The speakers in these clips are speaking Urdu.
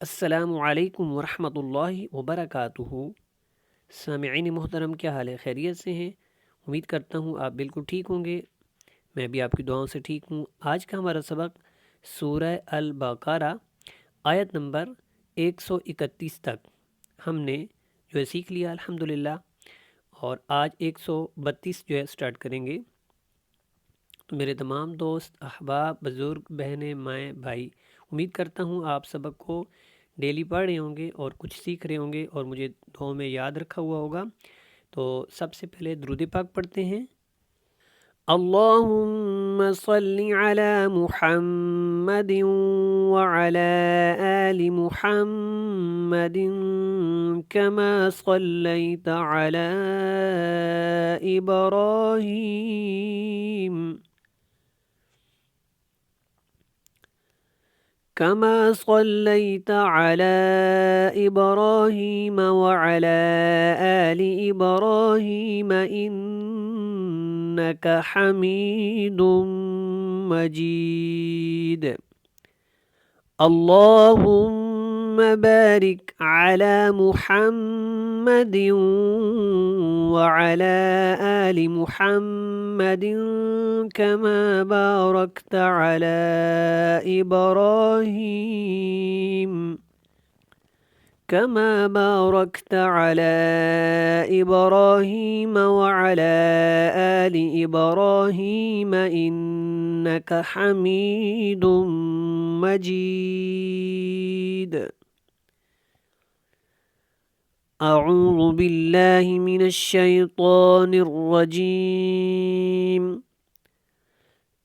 السلام علیکم ورحمۃ اللہ وبرکاتہ۔ سامعین محترم، کیا حال ہے؟ خیریت سے ہیں؟ امید کرتا ہوں آپ بالکل ٹھیک ہوں گے۔ میں بھی آپ کی دعاؤں سے ٹھیک ہوں۔ آج کا ہمارا سبق سورہ البقرہ آیت نمبر 131 تک ہم نے جو ہے سیکھ لیا الحمدللہ، اور آج 132 جو ہے سٹارٹ کریں گے۔ تو میرے تمام دوست، احباب، بزرگ، بہنیں، مائیں، بھائی، امید کرتا ہوں آپ سبق کو ڈیلی پڑھ رہے ہوں گے اور کچھ سیکھ رہے ہوں گے اور مجھے دعاؤں میں یاد رکھا ہوا ہوگا۔ تو سب سے پہلے درود پاک پڑھتے ہیں۔ اللہم صلی علی محمد وعلی آل محمد کما صلیت علی ابراہیم كما صليت على إبراهيم وعلى آل إبراهيم إنك حميد مجيد اللهم بارك على محمد وعلى آل محمد كما باركت على إبراهيم وعلى آل إبراهيم إنك حميد مجيد أعوذ بالله من الشيطان الرجيم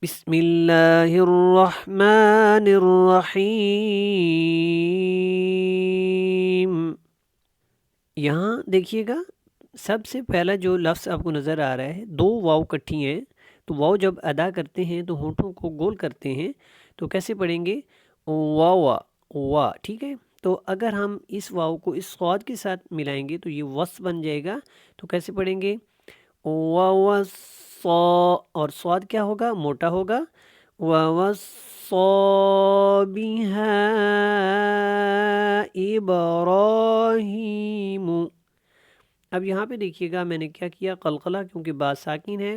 بسم اللہ الرحمن الرحیم۔ یہاں دیکھیے گا، سب سے پہلا جو لفظ آپ کو نظر آ رہا ہے، دو واو کٹھی ہیں، تو واو جب ادا کرتے ہیں تو ہونٹوں کو گول کرتے ہیں، تو کیسے پڑھیں گے؟ وا، وا، ٹھیک ہے۔ تو اگر ہم اس واو کو اس صاد کے ساتھ ملائیں گے تو یہ وس بن جائے گا، تو کیسے پڑھیں گے؟ صا، اور صاد کیا ہوگا؟ موٹا ہوگا۔ وَوَصَّى بِهَا إِبْرَاهِيمُ۔ اب یہاں پہ دیکھیے گا میں نے کیا کیا؟ قلقلہ، کیونکہ با ساکن ہے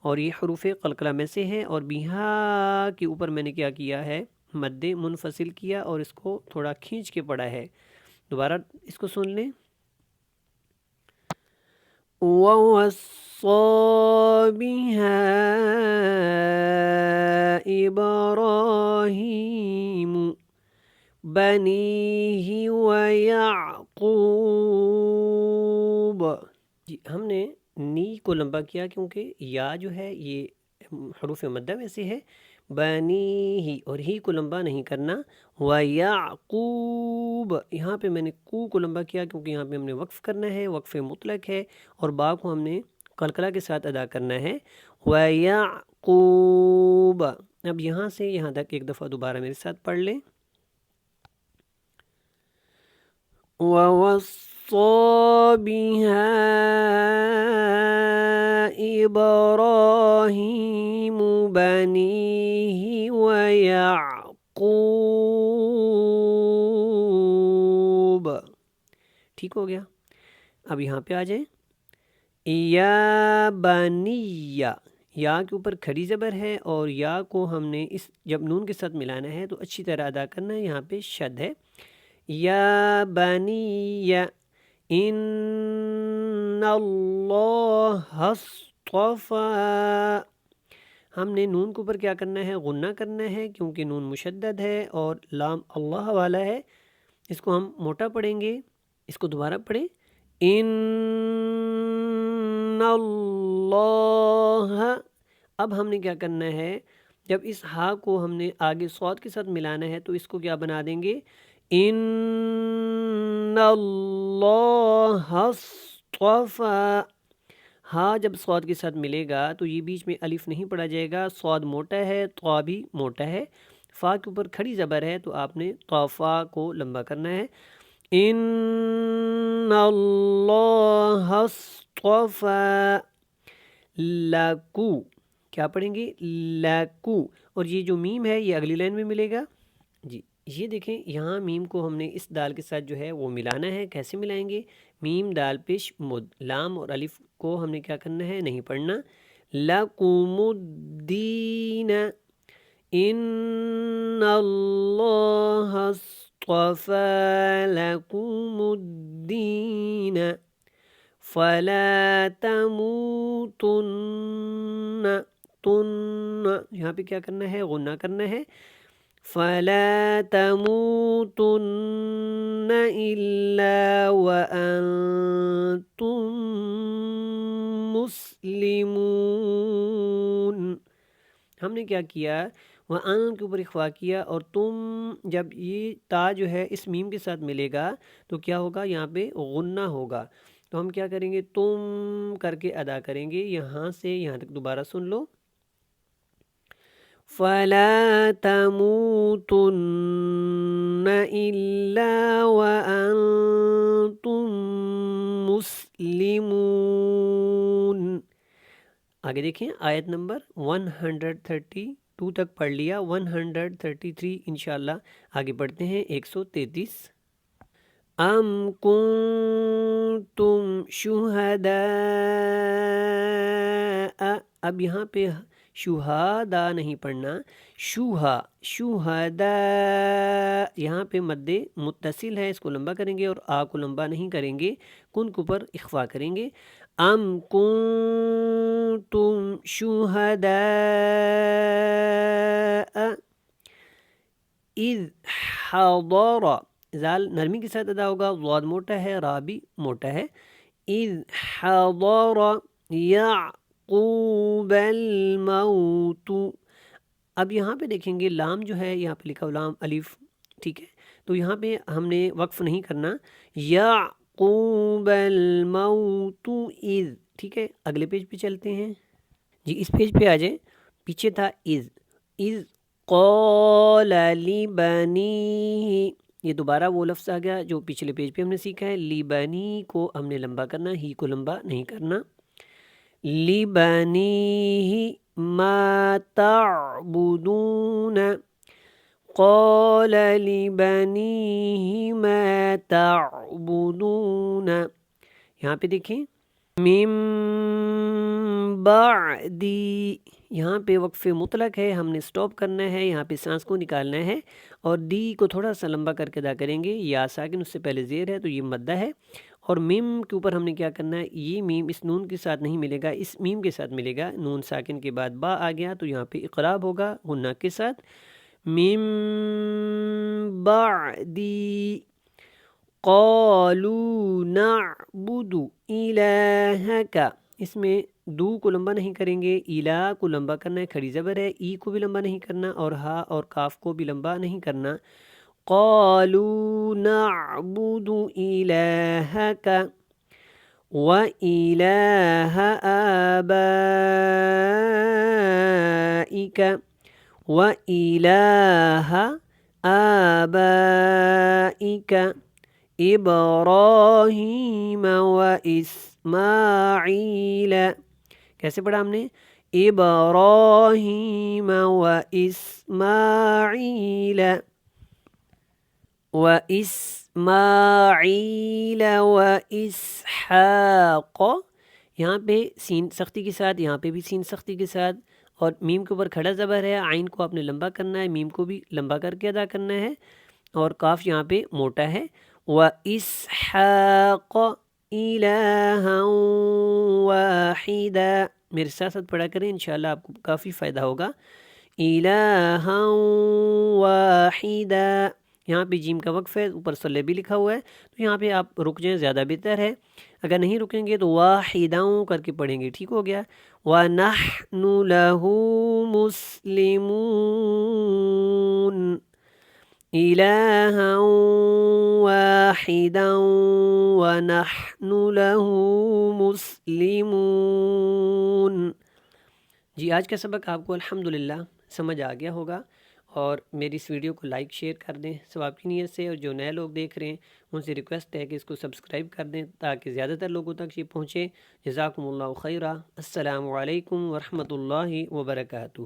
اور یہ حروف قلقلہ میں سے ہے، اور بیہا کے اوپر میں نے کیا کیا ہے؟ مد منفصل کیا اور اس کو تھوڑا کھینچ کے پڑھا ہے۔ دوبارہ اس کو سن لیں۔ وَوَصَّى بِهَا إِبْرَاهِيمُ بَنِيهِ وَيَعْقُوبَ۔ جی، ہم نے نی کو لمبا کیا کیونکہ یا جو ہے یہ حروف مدہ میں سے ہے، بنی ہی، اور ہی کو لمبا نہیں کرنا۔ وَيَعْقُوبَ، یہاں پہ میں نے کو لمبا کیا کیونکہ یہاں پہ ہم نے وقف کرنا ہے، وقف مطلق ہے، اور با کو ہم نے قلقلہ کے ساتھ ادا کرنا ہے۔ وَيَعْقُوبَ۔ اب یہاں سے یہاں تک ایک دفعہ دوبارہ میرے ساتھ پڑھ لیں۔ وَوَصَّى بِهَا إِبْرَاهِيمُ بَنِيهِ وَيَعْقُوبَ۔ ٹھیک ہو گیا؟ اب یہاں پہ آ جائیں۔ یا بنیہ، یا کے اوپر کھڑی زبر ہے اور یا کو ہم نے اس جب نون کے ساتھ ملانا ہے تو اچھی طرح ادا کرنا ہے۔ یہاں پہ شد ہے۔ یا بنی ان اللہ اصطفیٰ، ہم نے نون کے اوپر کیا کرنا ہے؟ غنہ کرنا ہے، کیونکہ نون مشدد ہے اور لام اللہ والا ہے، اس کو ہم موٹا پڑھیں گے۔ اس کو دوبارہ پڑھیں۔ ان اللہ، اب ہم نے کیا کرنا ہے؟ جب اس ہا کو ہم نے آگے صاد کے ساتھ ملانا ہے تو اس کو کیا بنا دیں گے؟ ان اللہ اصطفیٰ۔ ہاں جب صاد کے ساتھ ملے گا تو یہ بیچ میں الف نہیں پڑھا جائے گا، صاد موٹا ہے، طا بھی موٹا ہے، فا کے اوپر کھڑی زبر ہے تو آپ نے طافا کو لمبا کرنا ہے۔ ان اللہ اصطفیٰ لکو، کیا پڑھیں گے؟ لکو، اور یہ جو میم ہے یہ اگلی لائن میں ملے گا۔ جی، یہ دیکھیں یہاں میم کو ہم نے اس دال کے ساتھ جو ہے وہ ملانا ہے. کیسے ملائیں گے؟ میم دال پیش مد، لام اور الف کو ہم نے کیا کرنا ہے؟ نہیں پڑھنا. لَكُمُ الدِّينَ إِنَّ اللَّهَ اصْطَفَى لَكُمُ الدِّينَ فَلَا تَمُوتُنَّ. یہاں پہ کیا کرنا ہے؟ غنہ کرنا ہے. فَلَا تَمُوتُنَّ إِلَّا وَأَنْتُمْ مُسْلِمُونَ. ہم نے کیا کیا؟ وَأَن کے اوپر اخفا کیا، اور تم جب یہ تا جو ہے اس میم کے ساتھ ملے گا تو کیا ہوگا؟ یہاں پہ غنہ ہوگا. تو ہم کیا کریں گے؟ تم کر کے ادا کریں گے. یہاں سے یہاں تک دوبارہ سن لو. فَلَا تَمُوتُنَّ إِلَّا وَأَنْتُمْ مُسْلِمُونَ. آگے دیکھیں آیت نمبر 132 تک پڑھ لیا. 133 انشاءاللہ آگے پڑھتے ہیں. 133. ام کنتم شہداء. اب یہاں پہ شہداء نہیں پڑھنا، شہداء. یہاں پہ مد متصل ہے، اس کو لمبا کریں گے، اور آ کو لمبا نہیں کریں گے، کن کے اوپر اخفا کریں گے. ام کنتم شہداء اذ حضر. زال نرمی کے ساتھ ادا ہوگا، ضاد موٹا ہے، را بھی موٹا ہے. اذ حضر یعقوب الموت. اب یہاں پہ دیکھیں گے لام جو ہے یہاں پہ لکھا لام الف، ٹھیک ہے، تو یہاں پہ ہم نے وقف نہیں کرنا. یعقوب الموت اذ، ٹھیک ہے. اگلے پیج پہ چلتے ہیں. جی اس پیج پہ آ جائیں. پیچھے تھا اذ قال لبنیہ. یہ دوبارہ وہ لفظ آ گیا جو پچھلے پیج پہ ہم نے سیکھا ہے. لبنی کو ہم نے لمبا کرنا، ہی کو لمبا نہیں کرنا. لبنیہ ما تعبدون. قال لبنیہ ما تعبدون. یہاں پہ دیکھیں من بعدی، یہاں پہ وقف مطلق ہے، ہم نے سٹاپ کرنا ہے، یہاں پہ سانس کو نکالنا ہے، اور دی کو تھوڑا سا لمبا کر کے ادا کریں گے. یا ساکن اس سے پہلے زیر ہے تو یہ مدہ ہے، اور میم کے اوپر ہم نے کیا کرنا ہے؟ یہ میم اس نون کے ساتھ نہیں ملے گا، اس میم کے ساتھ ملے گا. نون ساکن کے بعد با آ گیا تو یہاں پہ اقراب ہوگا غنہ کے ساتھ. من بعدی قالوا نعبد الہک. اس میں دو کو لمبا نہیں کریں گے، الہ کو لمبا کرنا ہے، کھڑی زبر ہے، ای کو بھی لمبا نہیں کرنا، اور ہا اور کاف کو بھی لمبا نہیں کرنا. قالوا نعبد الہک وَإِلَٰهَ آبَائِكَ وَإِلَٰهَ آبَائِكَ إِبْرَاهِيمَ وَإِسْمَاعِيلَ. کیسے پڑھا ہم نے؟ إِبْرَاهِيمَ وَإِسْمَاعِيلَ وَإِسْمَاعِيلَ وَإِسْحَاقَ. یہاں پہ سین سختی کے ساتھ، یہاں پہ بھی سین سختی کے ساتھ، اور میم کے اوپر کھڑا زبر ہے، عین کو آپ نے لمبا کرنا ہے، میم کو بھی لمبا کر کے ادا کرنا ہے، اور کاف یہاں پہ موٹا ہے. وَإِسْحَاقَ إِلَٰهًا وَاحِدًا. میرے ساتھ ساتھ پڑھا کریں، انشاءاللہ آپ کو کافی فائدہ ہوگا. إِلَٰهًا وَاحِدًا. یہاں پہ جیم کا وقف ہے، اوپر صلی بھی لکھا ہوا ہے، تو یہاں پہ آپ رک جائیں، زیادہ بہتر ہے. اگر نہیں رکیں گے تو واحداؤں کر کے پڑھیں گے، ٹھیک ہو گیا. وَنَحْنُ لَهُ مُسْلِمُونَ إِلَٰهًا وَاحِدًا وَنَحْنُ لَهُ مُسْلِمُونَ. جی آج کا سبق آپ کو الحمدللہ سمجھ آ گیا ہوگا، اور میری اس ویڈیو کو لائک شیئر کر دیں ثواب کی نیت سے، اور جو نئے لوگ دیکھ رہے ہیں ان سے ریکویسٹ ہے کہ اس کو سبسکرائب کر دیں تاکہ زیادہ تر لوگوں تک یہ پہنچے. جزاکم اللہ خیرہ. السلام علیکم ورحمۃ اللہ وبرکاتہ.